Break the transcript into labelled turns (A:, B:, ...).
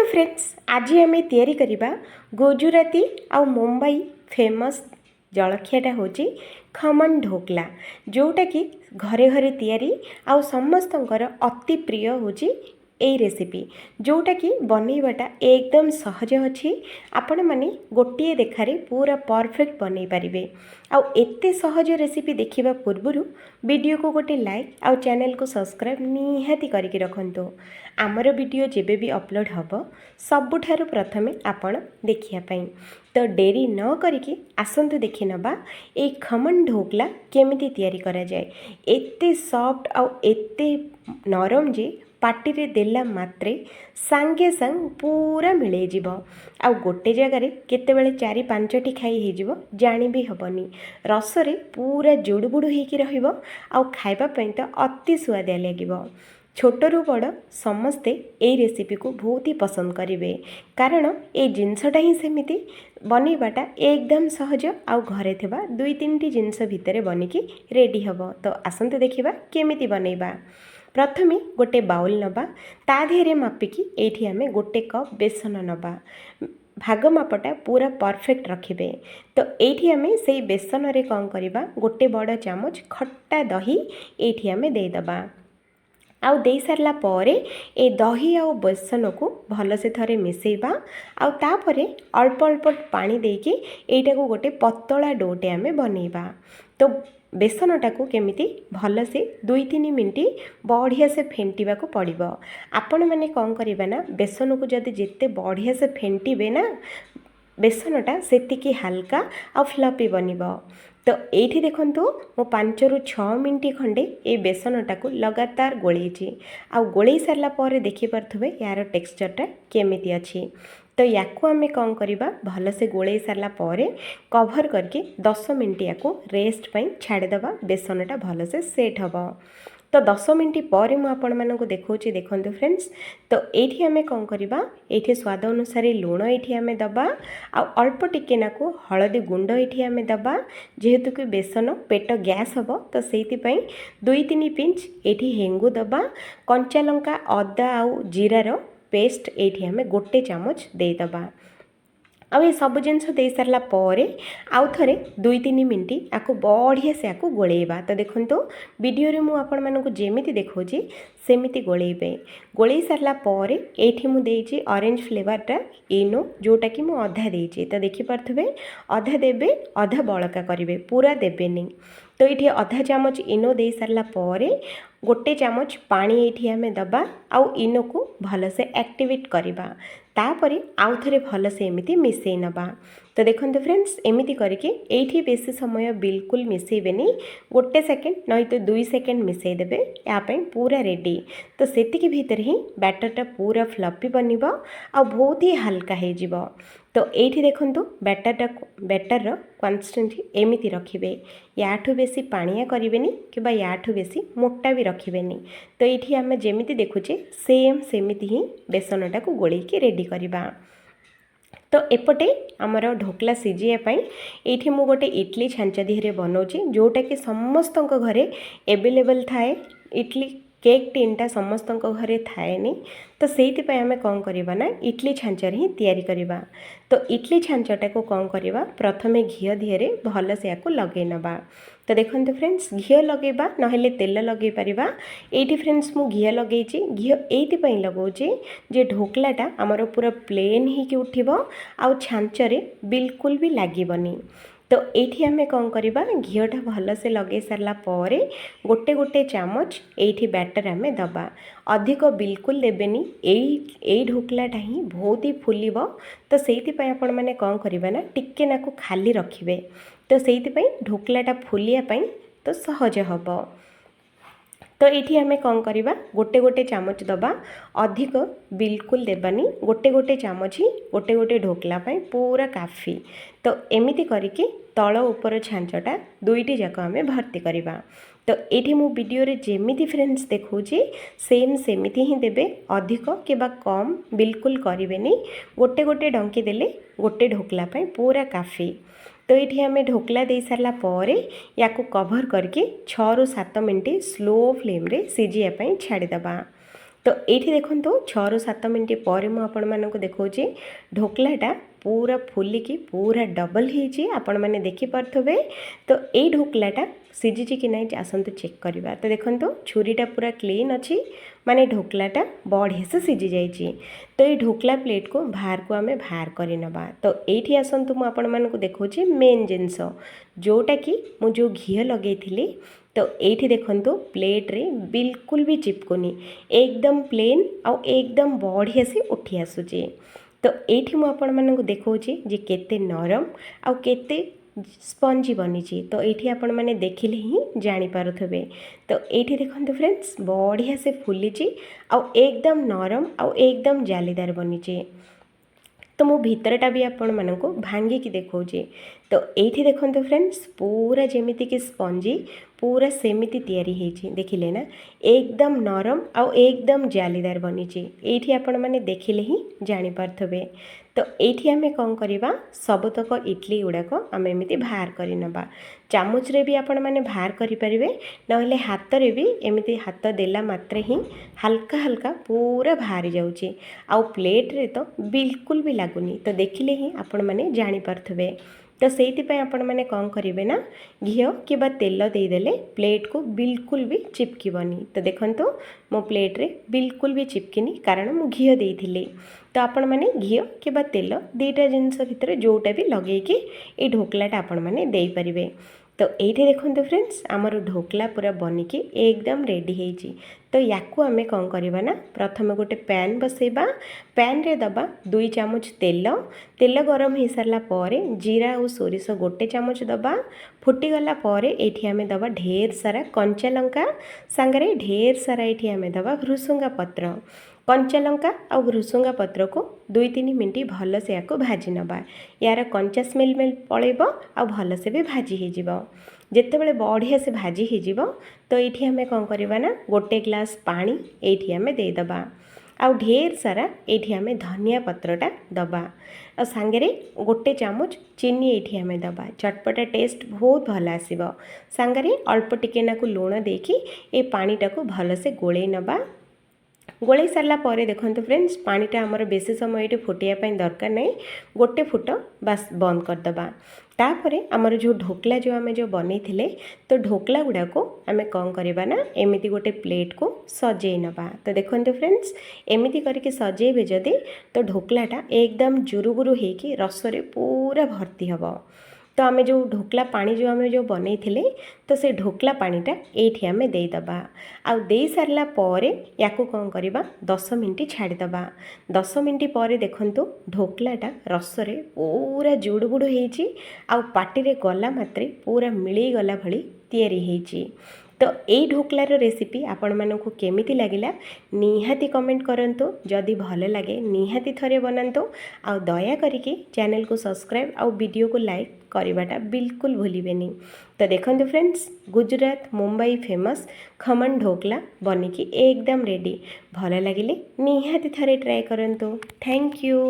A: Friends आज आम तैयारी करवा गुजराती आ मुंबई फेमस जलखियाटा हूँ खमन ढोकला जोटा कि घरे घरे तैयारी आ समस्तंकर अति प्रिय हूँ यही रेसिपी जोटा कि बनैवाटा एकदम सहज अच्छी आपण मैंने गोटे देखारे पूरा परफेक्ट बनई पारे आउ एते सहज रेसिपी देखिबा पूर्वरु वीडियो को गोटे लाइक आउ चैनल को सब्सक्राइब निहाती करके रखंतु आमर वीडियो जेबे भी अपलोड हबो सबुठारु प्रथमे आपण देखिया पई तो डेरी न करिकी आसंतु देखि नबा ए खमन ढोकला केमिति तैयारी करा जाए एते सॉफ्ट आउ एते नरम जे पार्टी रे देला मात्रे सांगे संग पूरा मिले जीव आ गोटे जगार केतेबेले 4-5टी खाई हे जीव जानी भी हबनी रसरे पूरा जुड़बुड़ होइकी रहिबो आ खाइबा पई तो अति स्वादिया लागिबो। छोटरू बड़ समस्ते ए रेसिपी को बहुत ही पसंद करेंगे कारण ये जिनसटा ही सेमिति बनैवाटा एकदम सहज आउ घरे थिबा 2-3टी जिनस भितर बनिकी रेडी हबो। तो आसंतु देखिबा केमिति बनैबा। प्रथमे गोटे बाउल नबा ता धेरे मापिकी एठी आमे गोटे कप बेसन नबा भाग मापटा पूरा परफेक्ट रखिबे। तो एठी आमे सेई बेसन रे कौन करिबा गोटे बड़ चामच खट्टा दही एठी आमे दे दबा आउ दे सारला परे ए दही आउ बेसन को भल से थरे मिसेइबा आउ तापरे अल्प अल्प पानी देके एटा को गोटे पतला डोटे आमे बनैबा। तो बेसनटा को केमिति भल से 2-3 मिनिट बढ़िया से फेंटिबा को पड़िबो। आपण माने कौन करिबा ना बेसन को जदि जेते बढ़िया से फेंटिबे ना बेसनटा सेतिकी हल्का आ फ्लपी बनिबो। तो ये देखंतु मो 5-6 मिनिट खंडे ये बेसनटा को लगातार गोलेछि आ गोले सारला पर देखि परथबे यार टेक्सचरटा केमिति अछि। तो याकू आमे कौन करिबा भल से गोले सारला परे कवर करके 10 मिनिट याकू रेस्ट पई छाड़ी दबा बेसनटा भल से सेट हबो। तो 10 मिनिट पर मु आपण मानकु देखौछि देखंतु फ्रेंड्स। तो एठी आमे कौन करिबा एठी स्वाद अनुसार लूण एठी आमे दबा आ अल्प टिके नाकु हळदी गुंड एठी आमे दबा जेहेतु कि बेसन पेट गैस हबो तो सेति पई 2-3 पिंच एठी हेंगु दबा कंचा लंका अदा आउ जीरार पेस्ट एठी आमे गोटे चामच दे दबा आ ये सब जिनस दे सारला परे आउ थरे 2-3 मिनिट आकु बढ़िया से आकु गोलेबा। तो देखंतु वीडियो रे मु आपण मानकु जेमिति देखौछि सेमिति गोलेबे। गोले सारला परे एठी मु देछि ऑरेंज फ्लेवरटा इनो जोटा कि मु अधा देछि। तो देखि परथबे अधा देबे अधा बळका करिवे पूरा देबेनी। तो ये अधा चामच इनो दे सारला परे गोटे चामच पानी एठी आमे दबा आउ इनो को भल से एक्टिवेट करिबा तापरे आउ थरे भल से एमिति मिसेई नबा। तो देखंतु फ्रेंड्स एमिति करके एठी बेसी समय बिल्कुल मिसेइबेनी गोटे सेकेंड नहीं तो 2 सेकेंड मिसेई देबे या पई पूरा रेडी। तो सेतिकी भीतर ही बैटरटा पूरा फ्लपी बनिबो आ बहुत ही हल्का हे जिवो। तो एठी देखंतु बैटर कंसिस्टेंसी एमिति रखिबे याठू बेसी पानिया करिवेनी किबा याठू बेसी मोटा भी रखिबेनी। तो एठी आमे जेमिति देखुचे सेम सेमिति ही बेसनटा को गोलेकी रेडी करिबा। तो एपटे आमर ढोकला सीझिया पई एठी मु गोटे इडली छांचा दिहरे बनौछि जोटा कि समस्तक घरे अवेलेबल थाए। इडली केक टिनटा समस्तक घरे थाएनी तो सेति आमे कौन करिबा ना इडली छांचार ही तैयारी करिबा। तो इडली छांचाटा को कौन करिबा प्रथमे घियो दिहरे भल से याको लगे नबा। तो देखंतु फ्रेंड्स घियो लगेबा नहेले तेल लगे परिबा। एठी फ्रेंड्स मु घियो लगेछि घियो एति पई लगौछि जे ढोकलाटा हमर पूरा प्लेन ही कि उठिबो आ छांचरे बिल्कुल भी लागिबनी। तो एठी आमे कौन करिबा घियोटा भल से लगे सारला परे गोटे गोटे चामच एठी बैटर आमे दबा अधिक बिल्कुल देबेनी एई ढोकलाटा ही बहुत ही फुलिबो। तो सेति पई आपण माने कौन करिबा ना टिके नाकु खाली रखिबे तो सेति पई ढोकलाटा फुलिया पई तो सहज हबो। तो ये आमे कौन करिबा गोटे गोटे चामच दबा अधिक बिल्कुल देबानी गोटे गोटे चामच ही गोटे गोटे ढोकला पई पूरा काफी। तो एमिति करिके तଳ ऊपर छांचटा 2टी जाक आमे भर्ती करिबा। तो ये मु वीडियो रे जेमिति फ्रेंड्स देखौछि सेम सेमिति ही देबे अधिक केबा कम बिल्कुल करिवेनी गोटे गोटे डंकी देले गोटे ढोकला पई पूरा काफी। तो ये आमे ढोकला दे सारला परे याकू कवर करके 6-7 मिनिट स्लो फ्लेम रे सिझिया पई छाड़ी दबा। तो ये देखो 6 ରୁ 7 मिनट पर मुझे देखा ढोकलाटा पूरा फुलिकी पूरा डबल हो आपण मैंने देखिपे। तो ये ढोकलाटा सीझी कि नहीं आसतु चेक करवा। तो देखो छुरीटा पूरा क्लीन अच्छी माने ढोकलाटा बढ़िया से सीझी जाइए। तो ये ढोकला प्लेट को बाहर को आम बाहर करनवा। तो ये आसतु मुझे देखा मेन जिनस जोटा कि मुझे घी लगे थी। तो ये देखो प्लेट रे बिल्कुल भी चिपकुनी एकदम प्लेन आउ एकदम बढ़िया से उठी आसूची। तो ये मुझे देखा जे केते नरम आउ केते स्पंजी बनी। तो ये आपण मैंने देखिले ही जानीपारे। तो ये देखो फ्रेंड्स बढ़िया से फुली आउ एकदम नरम आउ एकदम जालीदार बनी। तो मो भीतरटा भी आपण मानक भांगिकी देखा। तो ये देखो फ्रेंड्स पूरा जमीती कि स्पंजी पूरा सेमिति तैयारी होइछि देखिले ना एकदम नरम आउ एकदम जालीदार बनी। ये आपण मैंने देखिले ही जानीपारे। तो ये आम कौन करवा सबतक इडली गुड़ाक आम एमती बाहर करनवा। चामच रे भी आपण मैंने बाहर करें ना हाथ रे भी एमती हाथ देला मात्रे ही हल्का हल्का पूरा बाहरी जाऊँगी आउ प्लेट रे तो बिल्कुल भी लगुनि। तो देखिले ही आपण मैंने जानीपारे। तो से आपण मैंने कौन करेंगे ना घी कि तेल देदेले प्लेट को बिल्कुल भी चिपकनी। तो देखो मो प्लेट रे बिल्कुल भी चिपकिनी कारण मु घी देइथिली। तो आपण मैंने घी कि तेल दुईटा जिनस भितर जोटा भी लगे कि ये ढोकलाटा आपण मैंने दे पारिबे। तो ये देखो फ्रेंड्स आमर ढोकला पूरा बनिकी एकदम रेडी होइछि। तो याकू आमे कौन करवा ना प्रथम गोटे पैन बसेबा पैन रे दबा 2 चामच तेल तेल गरम हो सारा पर जीरा और सोरिष गोटे चामच दबा फुटीगला पर ये आमे दबा ढेर सारा कंचा लंका सांगरे ढेर सारा ये आमे दबा भृसुंगा पत्र कंचा लंका और भृसुंगा पत्र को 2-3 मिनट भल से या भाजी नवा। यार कंचा स्मेल पलैब आ भल से भी भाजी हो जितेबाला बढ़िया से भाजी हो। तो ये आम कौन करवा ना गोटे ग्लास पानी ये आम देदबा आउ ढेर सारा ये आम धनिया पत्रटा दबा आ सांगरे गोटे चामच चीनी ये आम दबा चटपटा टेस्ट बहुत भल आसीबो। सांगरे अल्प टिके नाकु लुण देकी ए पानीटा को भल से गोले नबा। गोले सारा पर देखो फ्रेंड्स पानीटा आमर बेसी समय ये फुटाइवाई दरकार नहीं गोटे फुट बास बंद करदबा। तापर आमर जो ढोकला जो आम जो बन तो ढोकला गुड़ाक आम कौन करवा ना एमती गोटे प्लेट को सजे नवा। तो देखो फ्रेंड्स एमती करके सजेबे जदि तो ढोकलाटा एकदम जुरुगुरु होगी रसरे पूरा भर्ती हम। तो आम जो ढोकला पानी जो आम जो बन तो से ढोकला पानीटा ये आम देदबा आउ दे सारा पर या कौन करवा 10 मिनट छाड़ीदबा। 10 मिनट पर देखो ढोकलाटा रसरे पूरा जुड़गुड़ होइछि आउ पाटिरे गला मात्रे पूरा मिली गला भली तैयारी होइछि। तो यही ढोकलार रेसिपी आपण मानकु केमिति लागिला निहाती कमेंट करंतु। जदि भल लगे निहाती थरे बनांतु आउ दया करिके चैनल को सब्सक्राइब आउ वीडियो को लाइक करवाटा बिल्कुल भूलिबेनी। तो देखो फ्रेंड्स गुजरात मुंबई फेमस खमन ढोकला बनिकी एकदम रेडी। भल लगिले निहाती थरे ट्राए करंतु। Thank you.